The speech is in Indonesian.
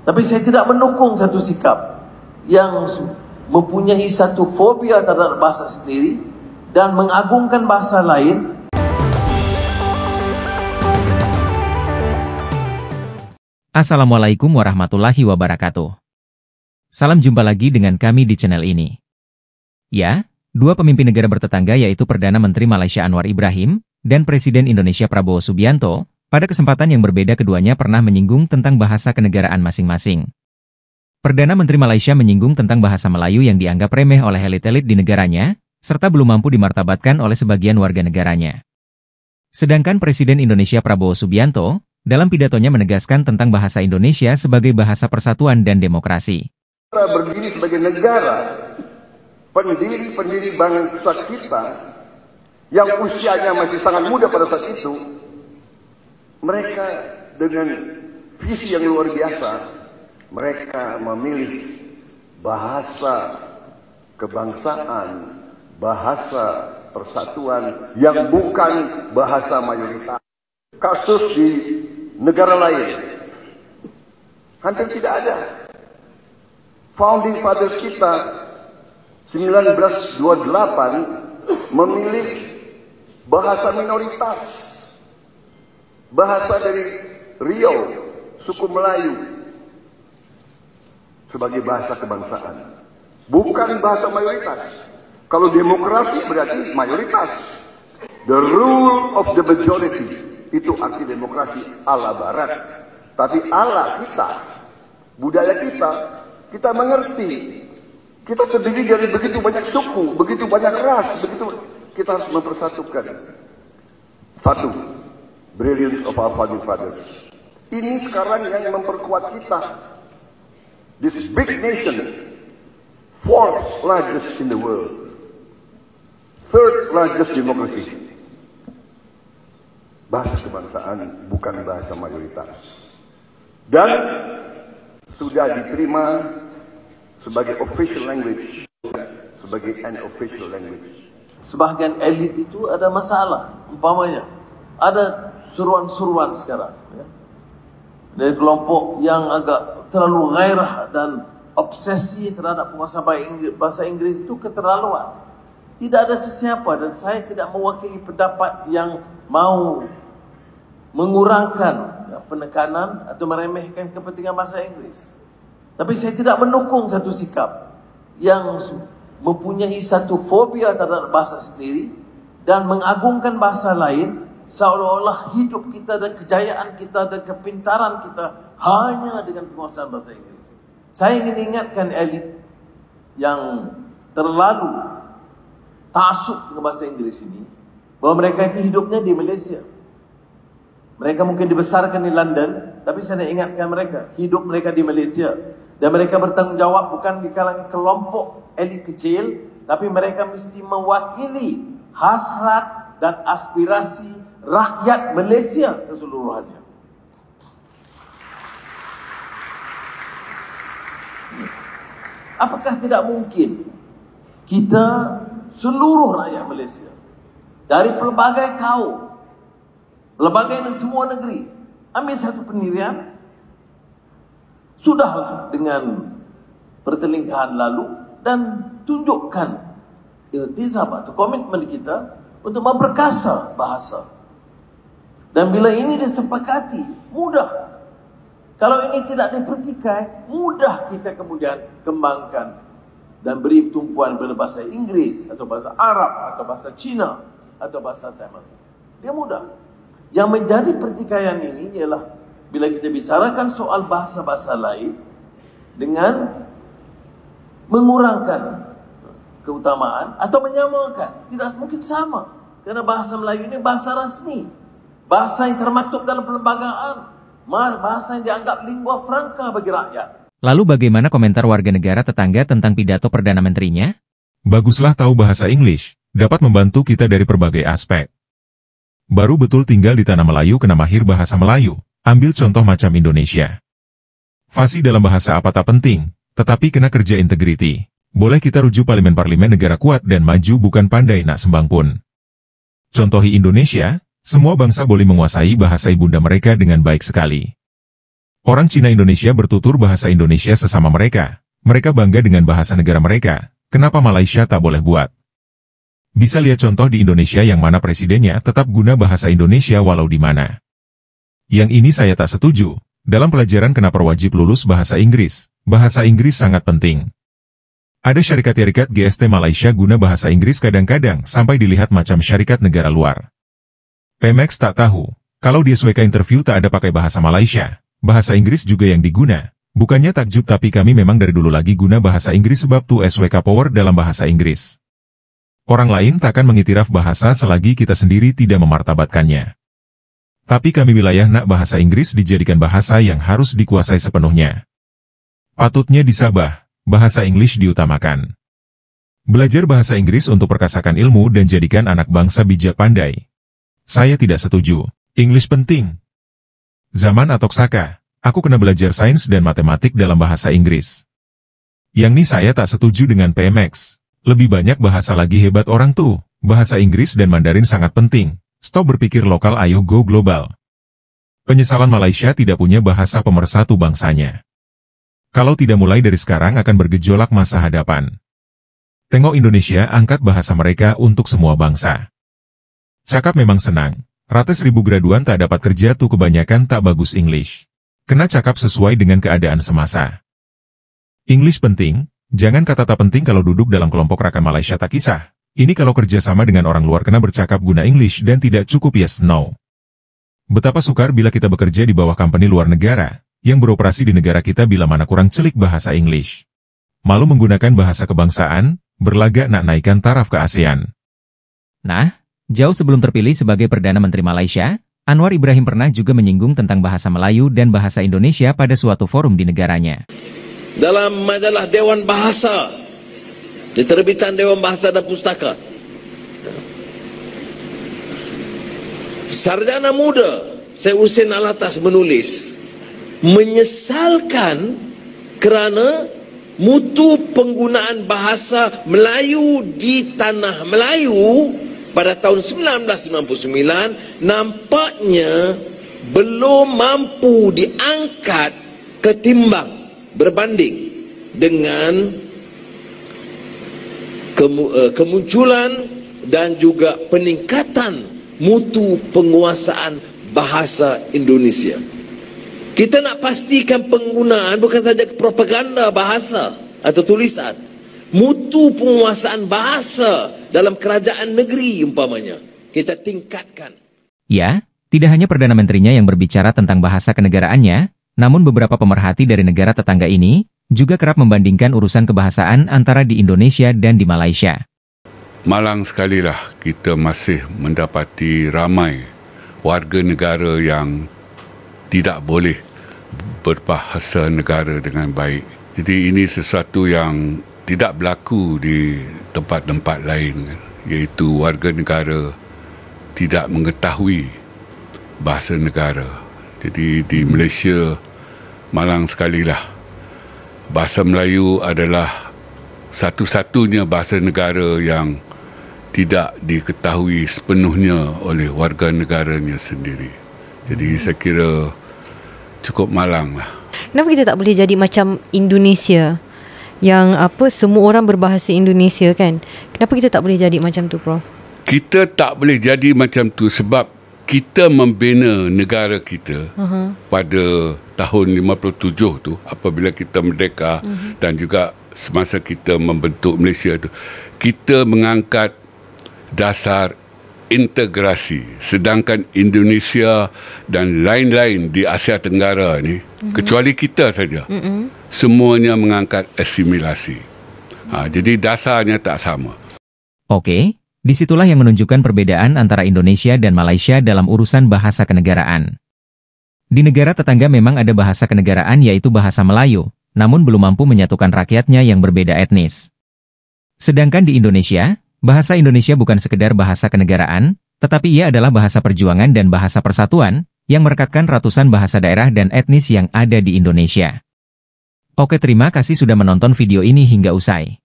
Tapi saya tidak mendukung satu sikap yang mempunyai satu fobia terhadap bahasa sendiri dan mengagungkan bahasa lain. Assalamualaikum warahmatullahi wabarakatuh. Salam jumpa lagi dengan kami di channel ini. Ya, dua pemimpin negara bertetangga yaitu Perdana Menteri Malaysia Anwar Ibrahim dan Presiden Indonesia Prabowo Subianto, pada kesempatan yang berbeda keduanya pernah menyinggung tentang bahasa kenegaraan masing-masing. Perdana Menteri Malaysia menyinggung tentang bahasa Melayu yang dianggap remeh oleh elit-elit di negaranya, serta belum mampu dimartabatkan oleh sebagian warga negaranya. Sedangkan Presiden Indonesia Prabowo Subianto, dalam pidatonya menegaskan tentang bahasa Indonesia sebagai bahasa persatuan dan demokrasi. Kita berdiri sebagai negara, pendiri bangsa kita, yang usianya masih sangat muda pada saat itu, mereka dengan visi yang luar biasa, mereka memilih bahasa kebangsaan, bahasa persatuan yang bukan bahasa mayoritas. Kasus di negara lain hampir tidak ada. Founding fathers kita 1928 memilih bahasa minoritas, bahasa dari Riau, suku Melayu, sebagai bahasa kebangsaan, bukan bahasa mayoritas. Kalau demokrasi berarti mayoritas. The rule of the majority, itu arti demokrasi ala barat. Tapi ala kita, budaya kita mengerti. Kita terdiri dari begitu banyak suku, begitu banyak ras, kita harus mempersatukan. Satu, brilliance of our founding fathers. Ini sekarang yang memperkuat kita. This big nation, fourth largest in the world, third largest democracy. Bahasa kebangsaan bukan bahasa mayoritas. Dan sudah diterima sebagai official language, sebagai unofficial language. Sebahagian elit itu ada masalah, umpamanya ada seruan-seruan sekarang ya, dari kelompok yang agak terlalu gairah dan obsesi terhadap penguasa bahasa Inggris itu keterlaluan. Tidak ada sesiapa, dan saya tidak mewakili pendapat yang mau mengurangkan ya, penekanan atau meremehkan kepentingan bahasa Inggris. Tapi saya tidak mendukung satu sikap yang mempunyai satu fobia terhadap bahasa sendiri dan mengagungkan bahasa lain, seolah-olah hidup kita dan kejayaan kita dan kepintaran kita hanya dengan penguasaan bahasa Inggris. Saya ingin ingatkan elit yang terlalu taksub dengan bahasa Inggris ini, bahwa mereka itu hidupnya di Malaysia. Mereka mungkin dibesarkan di London, tapi saya nak ingatkan mereka, hidup mereka di Malaysia. Dan mereka bertanggungjawab bukan di kalangan kelompok elit kecil, tapi mereka mesti mewakili hasrat dan aspirasi rakyat Malaysia keseluruhannya. Apakah tidak mungkin kita, seluruh rakyat Malaysia, dari pelbagai kaum, pelbagai semua negeri, ambil satu pendirian? Sudahlah dengan pertelingkahan lalu dan tunjukkan iltizam atau komitmen kita untuk memperkasa bahasa. Dan bila ini disepakati, mudah. Kalau ini tidak dipertikai, mudah kita kemudian kembangkan dan beri tumpuan pada bahasa Inggris atau bahasa Arab atau bahasa Cina atau bahasa Tamil. Dia mudah. Yang menjadi pertikaian ini ialah bila kita bicarakan soal bahasa-bahasa lain dengan mengurangkan keutamaan atau menyamakan. Tidak mungkin sama. Kerana bahasa Melayu ini bahasa rasmi. Bahasa yang termaktub dalam perlembagaan. Bahasa yang dianggap lingua franca bagi rakyat. Lalu bagaimana komentar warga negara tetangga tentang pidato Perdana Menterinya? Baguslah tahu bahasa Inggris, dapat membantu kita dari berbagai aspek. Baru betul tinggal di tanah Melayu kena mahir bahasa Melayu. Ambil contoh macam Indonesia. Fasih dalam bahasa apa tak penting, tetapi kena kerja integriti. Boleh kita rujuk parlimen-parlimen negara kuat dan maju bukan pandai nak sembang pun. Contohi Indonesia, semua bangsa boleh menguasai bahasa ibunda mereka dengan baik sekali. Orang Cina Indonesia bertutur bahasa Indonesia sesama mereka. Mereka bangga dengan bahasa negara mereka. Kenapa Malaysia tak boleh buat? Bisa lihat contoh di Indonesia yang mana presidennya tetap guna bahasa Indonesia walau di mana. Yang ini saya tak setuju. Dalam pelajaran kenapa wajib lulus bahasa Inggris? Bahasa Inggris sangat penting. Ada syarikat-syarikat GST Malaysia guna bahasa Inggris kadang-kadang sampai dilihat macam syarikat negara luar. Pemex tak tahu. Kalau di SWK interview tak ada pakai bahasa Malaysia. Bahasa Inggris juga yang diguna. Bukannya takjub tapi kami memang dari dulu lagi guna bahasa Inggris sebab tuh SWK power dalam bahasa Inggris. Orang lain takkan mengiktiraf bahasa selagi kita sendiri tidak memartabatkannya. Tapi kami wilayah nak bahasa Inggris dijadikan bahasa yang harus dikuasai sepenuhnya. Patutnya disabah, bahasa English diutamakan. Belajar bahasa Inggris untuk perkasakan ilmu dan jadikan anak bangsa bijak pandai. Saya tidak setuju. English penting. Zaman Atok Saka, aku kena belajar sains dan matematik dalam bahasa Inggris. Yang ini saya tak setuju dengan PMX. Lebih banyak bahasa lagi hebat orang tuh. Bahasa Inggris dan Mandarin sangat penting. Stop berpikir lokal ayo go global. Penyesalan Malaysia tidak punya bahasa pemersatu bangsanya. Kalau tidak mulai dari sekarang akan bergejolak masa hadapan. Tengok Indonesia angkat bahasa mereka untuk semua bangsa. Cakap memang senang. Ratus ribu graduan tak dapat kerja tuh kebanyakan tak bagus English. Kena cakap sesuai dengan keadaan semasa. English penting, jangan kata tak penting kalau duduk dalam kelompok rakan Malaysia tak kisah. Ini kalau kerja sama dengan orang luar kena bercakap guna English dan tidak cukup yes no. Betapa sukar bila kita bekerja di bawah company luar negara, yang beroperasi di negara kita bila mana kurang celik bahasa English. Malu menggunakan bahasa kebangsaan, berlagak nak naikkan taraf ke ASEAN. Nah, jauh sebelum terpilih sebagai Perdana Menteri Malaysia, Anwar Ibrahim pernah juga menyinggung tentang bahasa Melayu dan bahasa Indonesia pada suatu forum di negaranya. Dalam majalah Dewan Bahasa, di terbitan Dewan Bahasa dan Pustaka, sarjana muda Syed Hussein Alatas menulis, menyesalkan kerana mutu penggunaan bahasa Melayu di tanah Melayu pada tahun 1999 nampaknya belum mampu diangkat ketimbang berbanding dengan kemunculan dan juga peningkatan mutu penguasaan bahasa Indonesia. Kita nak pastikan penggunaan bukan saja propaganda bahasa atau tulisan, mutu penguasaan bahasa dalam kerajaan negeri umpamanya kita tingkatkan. Ya, tidak hanya Perdana Menterinya yang berbicara tentang bahasa kenegaraannya, namun beberapa pemerhati dari negara tetangga ini juga kerap membandingkan urusan kebahasaan antara di Indonesia dan di Malaysia. Malang sekalilah kita masih mendapati ramai warga negara yang tidak boleh berbahasa negara dengan baik. Jadi ini sesuatu yang tidak berlaku di tempat-tempat lain, iaitu warga negara tidak mengetahui bahasa negara. Jadi di Malaysia, malang sekalilah, bahasa Melayu adalah satu-satunya bahasa negara yang tidak diketahui sepenuhnya oleh warga negaranya sendiri. Jadi saya kira cukup malang lah. Kenapa kita tak boleh jadi macam Indonesia yang semua orang berbahasa Indonesia kan? Kenapa kita tak boleh jadi macam tu, Prof? Kita tak boleh jadi macam tu sebab kita membina negara kita pada tahun 57 tu apabila kita merdeka dan juga semasa kita membentuk Malaysia tu, kita mengangkat dasar integrasi, sedangkan Indonesia dan lain-lain di Asia Tenggara ni kecuali kita saja semuanya mengangkat asimilasi. Jadi dasarnya tak sama. Oke, disitulah yang menunjukkan perbedaan antara Indonesia dan Malaysia dalam urusan bahasa kenegaraan. Di negara tetangga memang ada bahasa kenegaraan yaitu bahasa Melayu, namun belum mampu menyatukan rakyatnya yang berbeda etnis. Sedangkan di Indonesia, bahasa Indonesia bukan sekedar bahasa kenegaraan, tetapi ia adalah bahasa perjuangan dan bahasa persatuan, yang merekatkan ratusan bahasa daerah dan etnis yang ada di Indonesia. Oke, terima kasih sudah menonton video ini hingga usai.